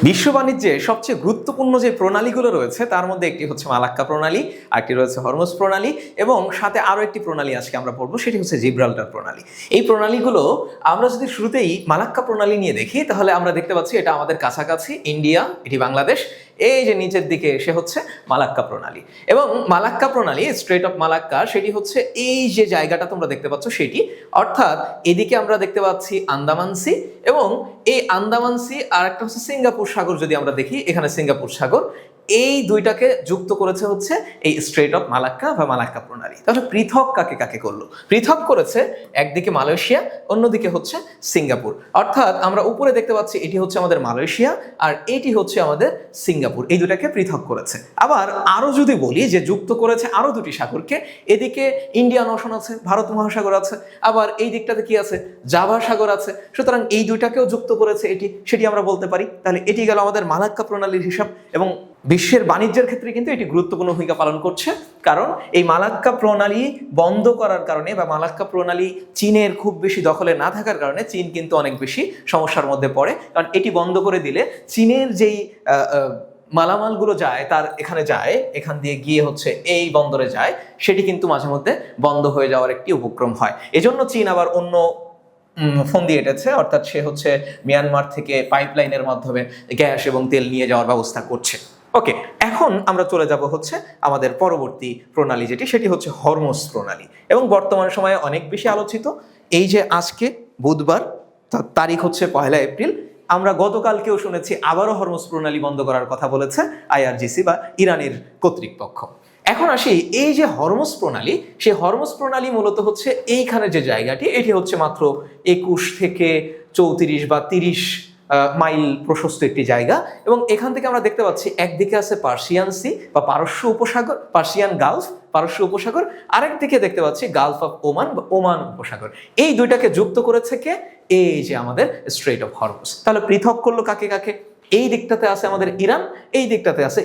বিশ্ব বাণিজ্যে সবচেয়ে গুরুত্বপূর্ণ যে প্রণালীগুলো রয়েছে তার মধ্যে একটি হচ্ছে মালাক্কা প্রণালী, আরেকটি রয়েছে হরমুজ প্রণালী এবং সাথে আরো একটি প্রণালী আজকে আমরা পড়বো, সেটি হচ্ছে জিব্রাল্টার প্রণালী। এই প্রণালীগুলো আমরা যদি শুরুতেই মালাক্কা প্রণালী নিয়ে দেখি তাহলে আমরা দেখতে পাচ্ছি এটা আমাদের কাছাকাছি ইন্ডিয়া, এটি বাংলাদেশ, এই যে নিচের দিকে এসে হচ্ছে মালাক্কা প্রণালী। এবং মালাক্কা প্রণালী, স্ট্রেট অফ মালাক্কা, সেটি হচ্ছে এই যে জায়গাটা তোমরা দেখতে পাচ্ছ সেটি, অর্থাৎ এদিকে আমরা দেখতে পাচ্ছি আন্দামান সি এবং এই আন্দামান সি আর একটা হচ্ছে সিঙ্গাপুর সাগর। যদি আমরা দেখি এখানে সিঙ্গাপুর সাগর, এই দুইটাকে যুক্ত করেছে হচ্ছে এই স্ট্রেট অফ মালাক্কা বা মালাক্কা প্রণালী। তাহলে পৃথক কাকে কাকে করলো? পৃথক করেছে একদিকে মালয়েশিয়া, অন্যদিকে হচ্ছে সিঙ্গাপুর। অর্থাৎ আমরা উপরে দেখতে পাচ্ছি এটি হচ্ছে আমাদের মালয়েশিয়া আর এটি হচ্ছে আমাদের সিঙ্গাপুর, এই দুটাকে পৃথক করেছে। আবার আরো যদি বলি যে যুক্ত করেছে আরো দুটি সাগরকে, এদিকে ইন্ডিয়ান ওশন আছে, ভারত মহাসাগর আছে, আবার এই দিকটাতে কি আছে, জাভা সাগর আছে। সুতরাং এই দুইটাকেও যুক্ত করেছে এটি, সেটি আমরা বলতে পারি। তাহলে এটি গেল আমাদের মালাক্কা প্রণালীর হিসাব। এবং বিশ্বের বাণিজ্যের ক্ষেত্রে কিন্তু এটি গুরুত্বপূর্ণ ভূমিকা পালন করছে, কারণ এই মালাক্কা প্রণালী বন্ধ করার কারণে বা মালাক্কা প্রণালী চীনের খুব বেশি দখলে না থাকার কারণে চীন কিন্তু অনেক বেশি সমস্যার মধ্যে পড়ে। কারণ এটি বন্ধ করে দিলে চীনের যেই মালামালগুলো যায়, তার এখানে যায়, এখান দিয়ে গিয়ে হচ্ছে এই বন্দরে যায়, সেটি কিন্তু মাঝে মধ্যে বন্ধ হয়ে যাওয়ার একটি উপক্রম হয়। এজন্য চীন আবার অন্য ফোন দিয়ে এটেছে, অর্থাৎ সে হচ্ছে মিয়ানমার থেকে পাইপলাইনের মাধ্যমে গ্যাস এবং তেল নিয়ে যাওয়ার ব্যবস্থা করছে। ওকে, এখন আমরা চলে যাব হচ্ছে আমাদের পরবর্তী প্রণালী যেটি, সেটি হচ্ছে হরমুজ প্রণালী। এবং বর্তমান সময়ে অনেক বেশি আলোচিত। এই যে আজকে বুধবার, তারিখ হচ্ছে 1 এপ্রিল, আমরা গতকালকেও শুনেছি আবারও হরমুজ প্রণালী বন্ধ করার কথা বলেছে আইআরজিসি বা ইরানের কর্তৃপক্ষ। এখন আসি এই যে হরমুজ প্রণালী, সেই হরমুজ প্রণালী মূলত হচ্ছে এইখানে যে জায়গাটি, এটি হচ্ছে মাত্র 21 থেকে 34 বা 30 মাইল প্রশস্ত একটি জায়গা। এবং এখান থেকে আমরা দেখতে পাচ্ছি একদিকে আছে পার্সিয়ান সি বা পারস্য উপসাগর, পার্সিয়ান গালফ, পারস্য উপসাগর, আরেকদিকে দেখতে পাচ্ছি গালফ অফ ওমান বা ওমান উপসাগর। এই দুইটাকে যুক্ত করেছে কে? এই যে আমাদের স্ট্রেট অফ হরমুজ। তাহলে পৃথক করলো কাকে কাকে? এই দিকটাতে আছে আমাদের ইরান, এই দিকটাতে আছে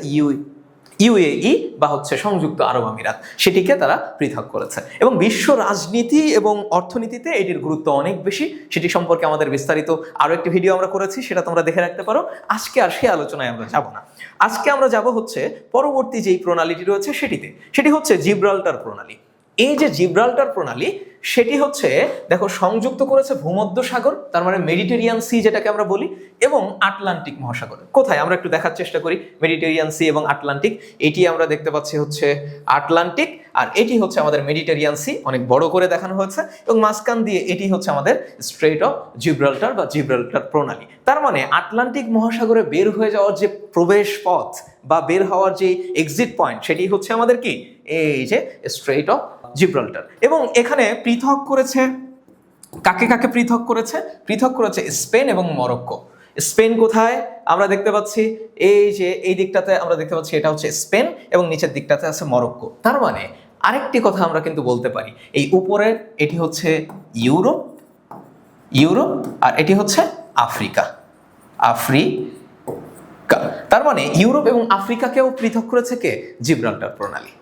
ইউএই বা হচ্ছে সংযুক্ত আরব আমিরাত, সেটিকে তারা পৃথক করেছে। এবং বিশ্ব রাজনীতি এবং অর্থনীতিতে এটির গুরুত্ব অনেক বেশি, সেটি সম্পর্কে আমাদের বিস্তারিত আরো একটি ভিডিও আমরা করেছি, সেটা তোমরা দেখে রাখতে পারো। আজকে আর সে আলোচনায় আমরা যাব না। আজকে আমরা যাব হচ্ছে পরবর্তী যেই প্রণালীটি রয়েছে সেটিতে, সেটি হচ্ছে জিব্রাল্টার প্রণালী। এই যে জিব্রাল্টার প্রণালী, সেটি হচ্ছে দেখো সংযুক্ত করেছে ভূমধ্য সাগর, তার মানে মেডিটেরিয়ান সি যেটাকে আমরা বলি, এবং আটলান্টিক মহাসাগর। কোথায় আমরা একটু দেখার চেষ্টা করি, মেডিটেরিয়ান সি এবং আটলান্টিক। এটি আমরা দেখতে পাচ্ছি হচ্ছে আটলান্টিক, আর এটি হচ্ছে আমাদের মেডিটেরিয়ান সি, অনেক বড় করে দেখানো হয়েছে। এবং মাঝখান দিয়ে এটি হচ্ছে আমাদের স্ট্রেট অফ জিব্রাল্টার বা জিব্রাল্টার প্রণালী। তার মানে আটলান্টিক মহাসাগরে বের হয়ে যাওয়ার যে প্রবেশ পথ বা বের হওয়ার যে এক্সিট পয়েন্ট, সেটি হচ্ছে আমাদের কি, এই যে স্ট্রেট অফ জিব্রাল্টার। এবং এখানে পৃথক করেছে কাকে কাকে? পৃথক করেছে স্পেন এবং মরক্কো। স্পেন কোথায় আমরা দেখতে পাচ্ছি? এই যে এই দিকটাতে আমরা দেখতে পাচ্ছি, এটা হচ্ছে স্পেন এবং নিচের দিকটাতে আছে মরক্কো। তার মানে আরেকটি কথা আমরা কিন্তু বলতে পারি, এই উপরের এটি হচ্ছে ইউরোপ, আর এটি হচ্ছে আফ্রিকা। তার মানে ইউরোপ এবং আফ্রিকাকেও পৃথক করেছে কে? জিব্রাল্টার প্রণালী।